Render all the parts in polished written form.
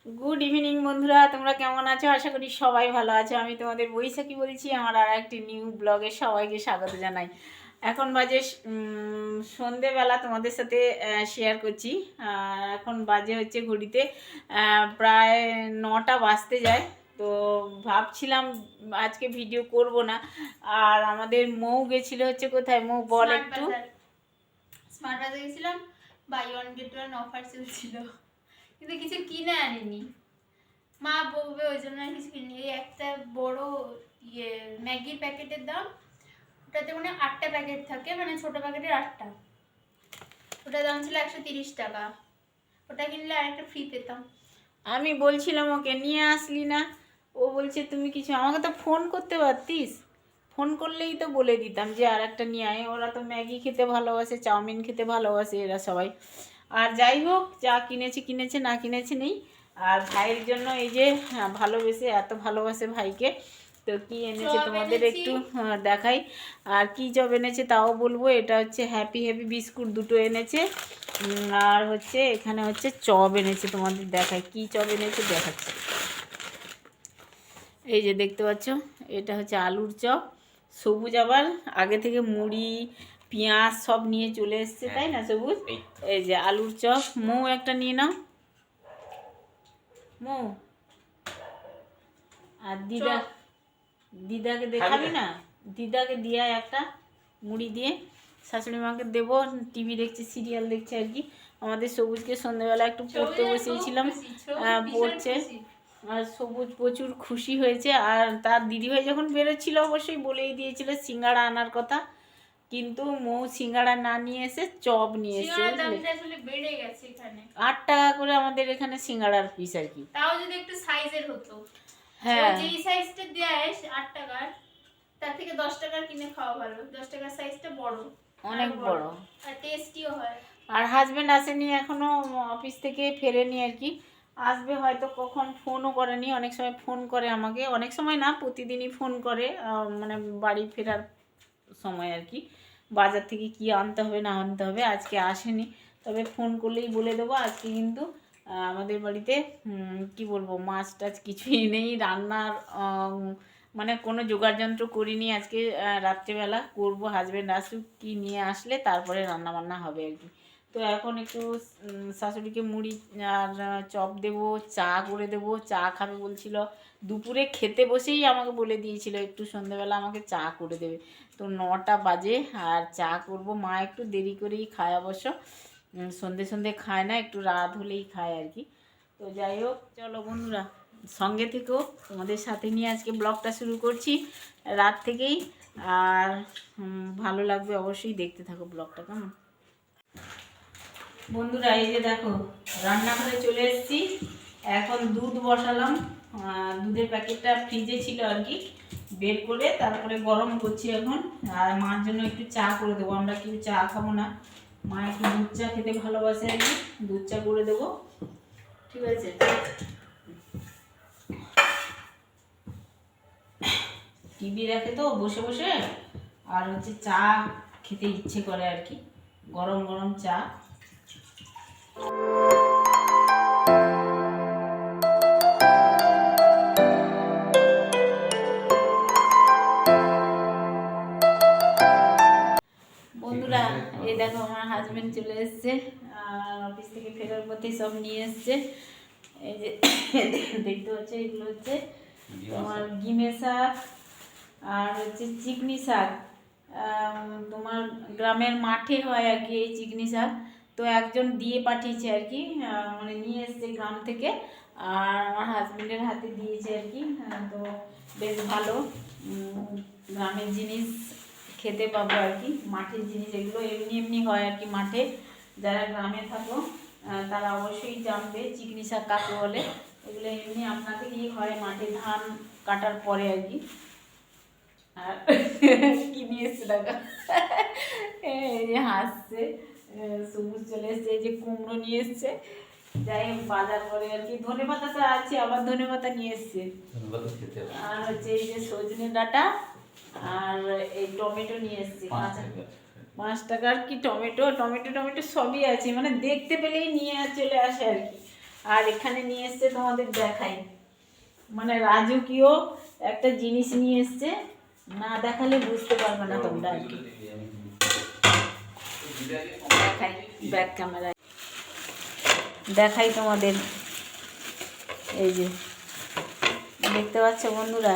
Good evening বন্ধুরা, তোমরা কেমন আছো? আশা করি সবাই ভালো আছো। আমি তোমাদের বৈশাখী বলছি। আমার আর একটি নিউ ব্লগে সবাইকে স্বাগত জানাই। এখন বাজে সন্ধেবেলা, তোমাদের সাথে শেয়ার করছি। এখন বাজে হচ্ছে ঘড়িতে প্রায় 9টা বাজতে যায়। তো ভাবছিলাম আজকে ভিডিও করব না। আর আমাদের মৌ গেছিল হচ্ছে কোথায়, মৌ বল একটু। স্মার্ট বাজার গেছিলাম, buy one get one offer চলছিল, কিন্তু কিছু কিনে আনিনি। মা বলবে ওই জন্য কিছু কিনে। এই একটা বড় ম্যাগির প্যাকেটের দাম, ওটাতে মানে 8টা প্যাকেট থাকে, মানে ছোট প্যাকেটের 8টা। ওটার দাম ছিল 130 টাকা। ওটা কিনলে আরেকটা ফ্রি পেতাম। আমি বলছিলাম ওকে, নিয়ে আসলি না। ও বলছে তুমি কিছু, আমাকে তো ফোন করতে পারতিস। ফোন করলেই তো বলে দিতাম যে আর একটা নিয়ে আয়। ওরা তো ম্যাগি খেতে ভালোবাসে, চাউমিন খেতে ভালোবাসে এরা সবাই। আর যাই হোক, যা কিনেছে কিনেছে, না কিনেছে নেই। আর ভাইয়ের জন্য এই যে ভালোবেসে, এত ভালোবাসে ভাইকে। তো কি এনেছে তোমাদের একটু দেখাই। আর কি চপ এনেছে তাও বলবো। এটা হচ্ছে হ্যাপি হ্যাপি বিস্কুট দুটো এনেছে। আর হচ্ছে এখানে হচ্ছে চপ এনেছে, তোমাদের দেখাই কি চপ এনেছে দেখাচ্ছে। এই যে দেখতে পাচ্ছ, এটা হচ্ছে আলুর চপ। সবুজ আবার আগে থেকে মুড়ি পেঁয়াজ সব নিয়ে চলে এসছে, তাই না সবুজ? এই যে আলুর চপ। মৌ একটা নিয়ে নাও, মৌ। আর দিদাকে দেখাবি না? দিদাকে দিয়ে একটা মুড়ি দিয়ে। শাশুড়ি মাকে দেবো, টিভি দেখছে, সিরিয়াল দেখছে আর কি। আমাদের সবুজকে সন্ধ্যেবেলা একটু পড়তে বসিয়েছিলাম, পড়ছে। আর সবুজ প্রচুর খুশি হয়েছে। আর তার দিদিভাই যখন বেরোচ্ছিল অবশ্যই বলেই দিয়েছিল সিঙ্গাড়া আনার কথা, কিন্তু মৌ সিঙ্গাড়া না নিয়ে এসে চপ নিয়ে এসে। 8 টাকা করে আমাদের এখানে সিঙ্গাড়ার পিস আর কি। তাও যদি একটু সাইজের হতো। হ্যাঁ, যেই সাইজটা দেয় 8 টাকার, তার থেকে 10 টাকার কিনে খাওয়া ভালো। 10 টাকার সাইজটা বড়, অনেক বড়, আর টেস্টিও হয়। আর হাজবেন্ড আসেনি এখনো, অফিস থেকে ফেরেনি আর কি। আসবে হয়তো কখন, ফোনও করেনি। অনেক সময় ফোন করে আমাকে, অনেক সময় না, প্রতিদিনই ফোন করে, মানে বাড়ি ফেরার সময় আর কি। বাজার থেকে কি আনতে হবে না আনতে হবে। আজকে আসেনি, তবে ফোন করলেই বলে দেবো। আজকে কিন্তু আমাদের বাড়িতে কি বলবো, মাছ টাছ কিছুই নেই। রান্নার মানে কোনো জোগাড়যন্ত্র করিনি আজকে। রাত্রেবেলা করবো, হাজব্যান্ড আসুক, কি নিয়ে আসলে তারপরে রান্না বান্না হবে আর কি। তো এখন একটু শাশুড়িকে মুড়ি আর চপ দেবো, চা করে দেবো। চা খাবে বলছিল, দুপুরে খেতে বসেই আমাকে বলে দিয়েছিল একটু সন্ধ্যেবেলা আমাকে চা করে দেবে। তো 9টা বাজে আর চা করব। মা একটু দেরি করেই খায় অবশ্য, সন্ধে সন্ধে খায় না, একটু রাত হলেই খায় আর কি। তো যাই হোক, চলো বন্ধুরা সঙ্গে থেকেও, তোমাদের সাথে নিয়ে আজকে ব্লগটা শুরু করছি রাত থেকেই। আর ভালো লাগবে অবশ্যই, দেখতে থাকো ব্লগটা, কেমন? বন্ধুরা এই যে দেখো, রান্নাঘরে চলে এসেছি। এখন দুধ বসালাম। দুধের প্যাকেটটা ফ্রিজে ছিল আর কি, বের করে তারপরে গরম করছি এখন। আর মার জন্য একটু চা করে দেবো। আমরা কেউ চা খাবো না, মা একটু দুধ চা খেতে ভালোবাসে আর কি। দুধ চা করে দেবো, ঠিক আছে? টিভি দেখে তো বসে বসে, আর হচ্ছে চা খেতে ইচ্ছে করে আর কি, গরম গরম চা। বন্ধুরা এই দেখো, আমার হাজবেন্ড চলে এসছে, আর অফিস থেকে ফেরার পথে সব নিয়ে এসছে। এই যে দেখতে পাচ্ছ, এগুলো হচ্ছে তোমার গিমে শাক আর হচ্ছে চিকনি শাক। তোমার গ্রামের মাঠে হয় আর কি এই চিকনি শাক। তো একজন দিয়ে পাঠিয়েছে আর কি, মানে নিয়ে এসছে গ্রাম থেকে, আর আমার হাজবেন্ডের হাতে দিয়েছে আর কি। তো বেশ ভালো, গ্রামের জিনিস খেতে পাবো আর কি, মাঠের জিনিস এগুলো। এমনি এমনি হয় আর কি মাঠে। যারা গ্রামে থাকো তারা অবশ্যই জানবে চিকনি শাক কাকে বলে। এগুলো এমনি আপনাদেরই হয় মাঠে, ধান কাটার পরে আর কি। আর কি নিয়ে এসছে দেখা, এই যে হাসছে। সবুজ চলে এসছে, এই যে কুমড়ো নিয়ে এসছে। যাই হোক, বাজার করে আর কি। ধনে পাতা তো আছে, আবার ধনে পাতা নিয়ে এসছে। আর হচ্ছে এই যে সজনে ডাঁটা, আর এই টমেটো নিয়ে এসছে। 5 টাকার কি টমেটো, টমেটো টমেটো সবই আছে, মানে দেখতে পেলেই নিয়ে চলে আসে আর কি। আর এখানে নিয়ে এসছে তোমাদের দেখাই, মানে রাজকীয় একটা জিনিস নিয়ে এসছে, না দেখালে বুঝতে পারবে না তোমরা আর কি। দেখাই ব্যাক ক্যামেরায় দেখাই তোমাদের, এই যে দেখতে পাচ্ছ বন্ধুরা,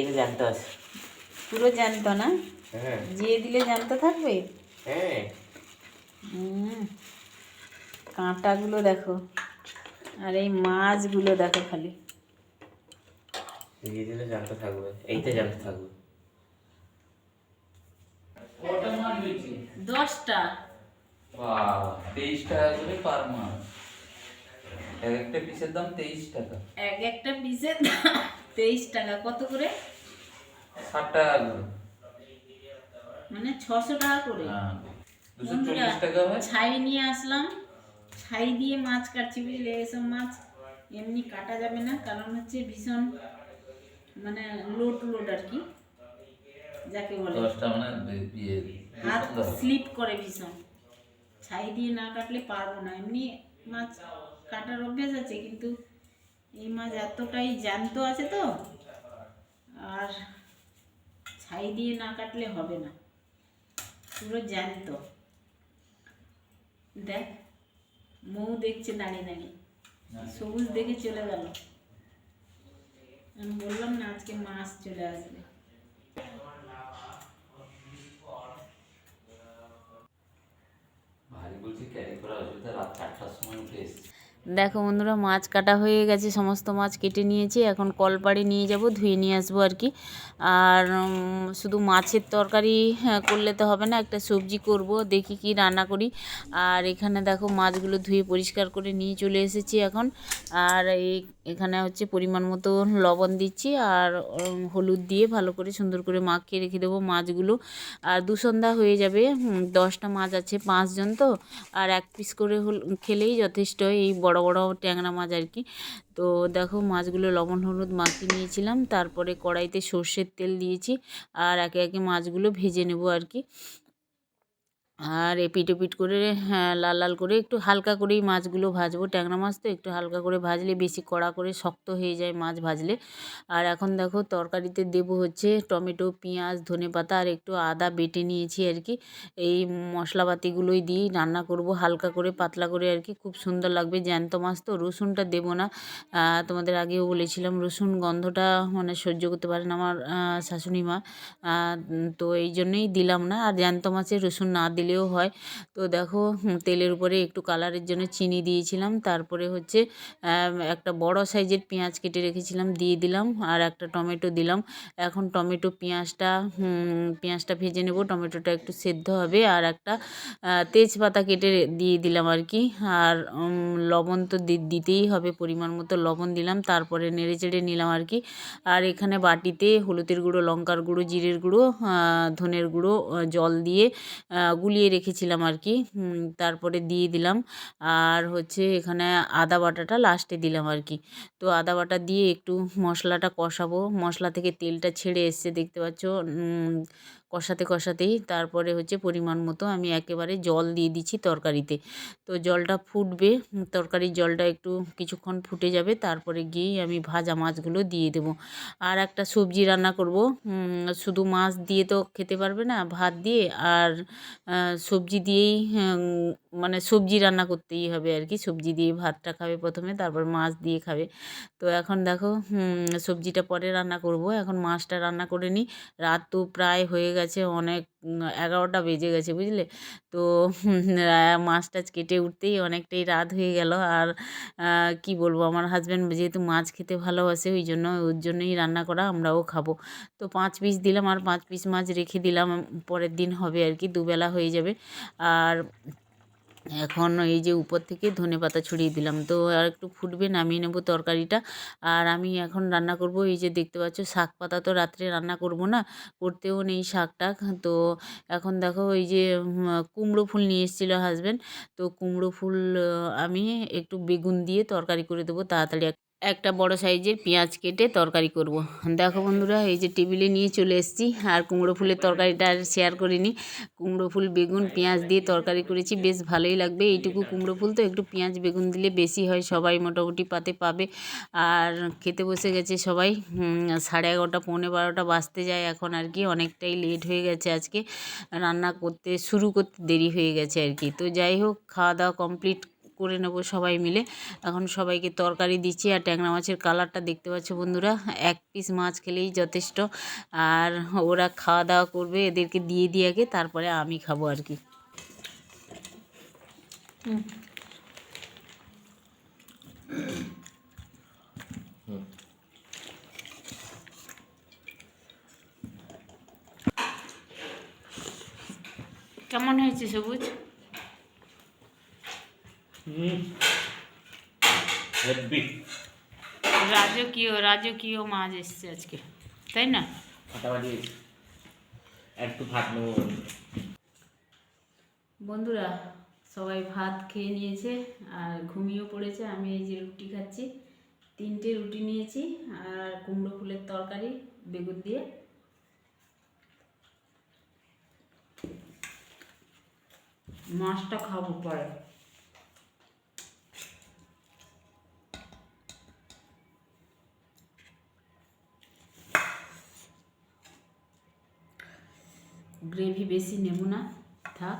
এটা জানতে আছে। পুরো জ্যান্ত না? হ্যাঁ যে দিলে জ্যান্ত থাকবে। হ্যাঁ, কাঁটাগুলো দেখো, আর এই মাছগুলো দেখো খালি। দিয়ে দিলে জানতে থাকবে, এইটা জানতে থাকবে। 10টা। 23 টাকা করে পার মাছ, এক একটা পিসের দাম 23 টাকা। এক একটা পিসের 23 টাকা। কত করে? 60 টাকা করে। মানে 600 টাকা করে। হ্যাঁ, বন্ধুরা, 240 টাকা হয়। ছাই নিয়ে আসলাম, ছাই দিয়ে মাছ কাটছি বুঝলে। এসব মাছ এমনি কাটা যাবে না, কারণ হচ্ছে ভীষণ মানে লোড আর কি, যাকে বলে 10টা মানে ইয়ে হাত ভীষণ দাম। স্লিপ করে ভীষণ। ছাই দিয়ে না কাটলে পারবো না। এমনি মাছ কাটার অভ্যেস আছে, কিন্তু এই মাছ এতটাই জ্যান্ত আছে তো, আর ছাই দিয়ে না কাটলে হবে না, পুরো জ্যান্ত। দেখ, মৌ দেখছে দাঁড়িয়ে দাঁড়িয়ে, সবুজ দেখে চলে গেল। আমি বললাম না আজকে মাছ চলে আসবে। ভারী বলছি ক্যারি করা অসুবিধা, রাত 8টার সময় উঠে এসেছি। দেখো বন্ধুরা, মাছ কাটা হয়ে গেছে, সমস্ত মাছ কেটে নিয়েছি। এখন কলপাড়ে নিয়ে যাব, ধুয়ে নিয়ে আসবো আর কি। আর শুধু মাছের তরকারি করলে তো হবে না, একটা সবজি করব, দেখি কি রান্না করি। আর এখানে দেখো মাছগুলো ধুয়ে পরিষ্কার করে নিয়ে চলে এসেছি এখন। আর এখানে হচ্ছে পরিমাণ মতো লবণ দিচ্ছি, আর হলুদ দিয়ে ভালো করে সুন্দর করে মাখিয়ে রেখে দেবো মাছগুলো। আর দুসন্ধ্যা হয়ে যাবে, 10টা মাছ আছে, 5 জন তো, আর 1 পিস করে খেলেই যথেষ্ট, এই বড় বড় ট্যাংরা মাছ আর কি। তো দেখো মাছগুলো লবণ হলুদ মাখিয়ে নিয়েছিলাম, তারপরে কড়াইতে সর্ষের তেল দিয়েছি, আর একে একে মাছগুলো ভেজে নেব আর কি। আর এপিট ওপিট করে, হ্যাঁ, লাল লাল করে একটু হালকা করেই মাছগুলো ভাজবো। ট্যাংরা মাছ তো একটু হালকা করে ভাজলে, বেশি কড়া করে শক্ত হয়ে যায় মাছ ভাজলে। আর এখন দেখো তরকারিতে দেবো হচ্ছে টমেটো, পেঁয়াজ, ধনেপাতা আর একটু আদা বেটে নিয়েছি আর কি। এই মশলাপাতিগুলোই দিয়েই রান্না করব, হালকা করে পাতলা করে আর কি, খুব সুন্দর লাগবে। জ্যান্ত মাছ তো রসুনটা দেবো না, তোমাদের আগেও বলেছিলাম, রসুন গন্ধটা মানে সহ্য করতে পারে না আমার শাশুড়ি মা, তো এই জন্যই দিলাম না। আর জ্যান্ত মাছে রসুন না দিলেও হয়। তো দেখো তেলের উপরে একটু কালারের জন্য চিনি দিয়েছিলাম, তারপরে হচ্ছে একটা বড় সাইজের পেঁয়াজ কেটে রেখেছিলাম দিয়ে দিলাম, আর একটা টমেটো দিলাম। এখন টমেটো পেঁয়াজটা ভেজে নেব, টমেটোটা একটু সেদ্ধ হবে। আর একটা তেজপাতা কেটে দিয়ে দিলাম আর কি। আর লবণ তো দিতেই হবে, পরিমাণ মতো লবণ দিলাম, তারপরে নেড়ে চেড়ে নিলাম আর কি। আর এখানে বাটিতে হলুদের গুঁড়ো, লঙ্কার গুঁড়ো, জিরের গুঁড়ো, ধনের গুঁড়ো জল দিয়ে গুলিয়ে রেখেছিলাম আর কি, তারপরে দিয়ে দিলাম। আর হচ্ছে এখানে আদা বাটাটা লাস্টে দিলাম আর কি। তো আদা বাটা দিয়ে একটু মশলাটা কষাবো, মশলা থেকে তেলটা ছেড়ে এসছে দেখতে পাচ্ছ। কষাতে কষাতেই তারপরে হচ্ছে পরিমাণ মতো আমি একেবারে জল দিয়ে দিচ্ছি তরকারিতে। তো জলটা ফুটবে, তরকারির জলটা একটু কিছুক্ষণ ফুটে যাবে, তারপরে গিয়েই আমি ভাজা মাছগুলো দিয়ে দেবো। আর একটা সবজি রান্না করব, শুধু মাছ দিয়ে তো খেতে পারবে না ভাত দিয়ে, আর সবজি দিয়েই মানে সবজি রান্না করতেই হবে আর কি। সবজি দিয়ে ভাতটা খাবে প্রথমে, তারপর মাছ দিয়ে খাবে। তো এখন দেখো সবজিটা পরে রান্না করব, এখন মাছটা রান্না করে নিই। রাত তো প্রায় হয়ে গেছে অনেক, 11টা বেজে গেছে বুঝলে। তো মাছ টাছ কেটে উঠতেই অনেকটাই রাত হয়ে গেল। আর কি বলবো, আমার হাজব্যান্ড যেহেতু মাছ খেতে ভালোবাসে, ওর জন্যই রান্না করা, আমরাও খাবো। তো 5 পিস দিলাম, আর 5 পিস মাছ রেখে দিলাম, পরের দিন হবে আর কি, দুবেলা হয়ে যাবে। আর এখন এই যে উপর থেকে ধনেপাতা ছড়িয়ে দিলাম, তো আর একটু ফুটবে, নামিয়ে নেব তরকারিটা। আর আমি এখন রান্না করব, এই যে দেখতে পাচ্ছ শাক পাতা, তো রাত্রে রান্না করব না, করতেও নেই শাকটা। তো এখন দেখো এই যে কুমড়ো ফুল নিয়ে এসেছিলো হাজব্যান্ড, তো কুমড়ো ফুল আমি একটু বেগুন দিয়ে তরকারি করে দেবো তাড়াতাড়ি। একটা বড় সাইজের পেঁয়াজ কেটে তরকারি করব। দেখো বন্ধুরা, এই যে টেবিলে নিয়ে চলে এসেছি। আর কুমড়ো ফুলের তরকারিটা আর শেয়ার করিনি। কুমড়ো ফুল বেগুন পেঁয়াজ দিয়ে তরকারি করেছি, বেশ ভালোই লাগবে। এইটুকু কুমড়ো ফুল তো একটু পেঁয়াজ বেগুন দিলে বেশি হয়, সবাই মোটামুটি পাতে পাবে। আর খেতে বসে গেছে সবাই। 11:30 11:45 বাজতে যায় এখন আর কি, অনেকটাই লেট হয়ে গেছে আজকে। রান্না করতে শুরু করতে দেরি হয়ে গেছে আর কি। তো যাই হোক, খাওয়া দাওয়া কমপ্লিট করে নেবো সবাই মিলে। এখন সবাইকে তরকারি দিচ্ছি। আর ট্যাংরা মাছের কালারটা দেখতে পাচ্ছ বন্ধুরা, এক পিস মাছ খেলেই যথেষ্ট। আর ওরা খাওয়া দাওয়া করবে, এদেরকে দিয়ে দিয়ে আগে তারপরে আমি খাবো আর কি। কেমন হয়েছে সবুজ? রাজকীয় মাছ এসছে আজকে, তাই না? ফাটাফাটি একটু ভাত নেবো। বন্ধুরা সবাই ভাত খেয়ে নিয়েছে আর ঘুমিয়েও পড়েছে। আমি এই যে রুটি খাচ্ছি, 3টে রুটি নিয়েছি আর কুমড়ো ফুলের তরকারি বেগুন দিয়ে। মাছটা খাবো পরে। গ্রেভি বেশি নেব না, থাক।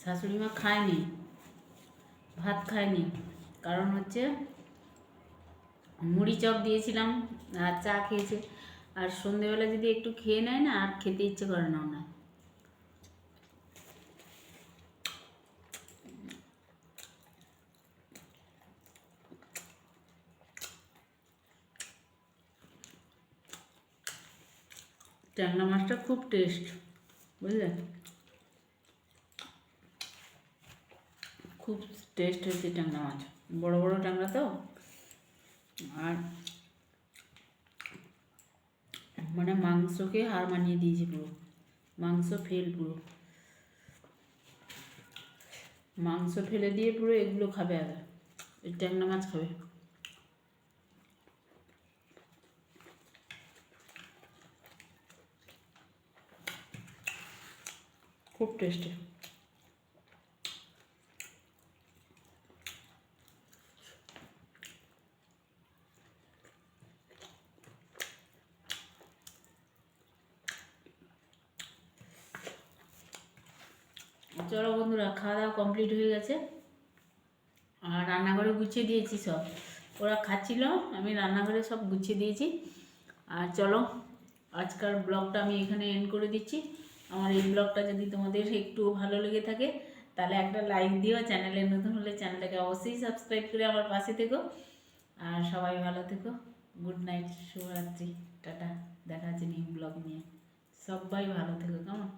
শাশুড়ি মা খায়নি, ভাত খায়নি, কারণ হচ্ছে মুড়ি চপ দিয়েছিলাম আর চা খেয়েছে। আর সন্ধেবেলা যদি একটু খেয়ে নেয় না, আর খেতে ইচ্ছে করে না ওনার। ট্যাংরা মাছটা খুব টেস্ট, বুঝলে, খুব টেস্ট হয়েছে ট্যাংরা মাছ। বড় বড় ট্যাংরা তো, আর মানে মাংসকে হার মানিয়ে দিয়েছে পুরো। মাংস ফেল পুরো, মাংস ফেলে দিয়ে পুরো এগুলো খাবে। আর এই ট্যাংরা মাছ খাবে, খুব টেস্টি। চলো বন্ধুরা, খাওয়া দাওয়া কমপ্লিট হয়ে গেছে আর রান্নাঘরে গুছিয়ে দিয়েছি সব। ওরা খাচ্ছিল, আমি রান্নাঘরে সব গুছিয়ে দিয়েছি। আর চলো, আজকাল ব্লগটা আমি এখানে এন্ড করে দিচ্ছি। আমার এই ব্লগটা যদি তোমাদের একটু ভালো লেগে থাকে তাহলে একটা লাইক দিও। চ্যানেলে নতুন হলে চ্যানেলটাকে অবশ্যই সাবস্ক্রাইব করে আমার পাশে থেকো। আর সবাই ভালো থেকো। গুড নাইট, শুভরাত্রি, টাটা। দেখা হচ্ছে নিউ ব্লগ নিয়ে। সবাই ভালো থেকো, কেমন?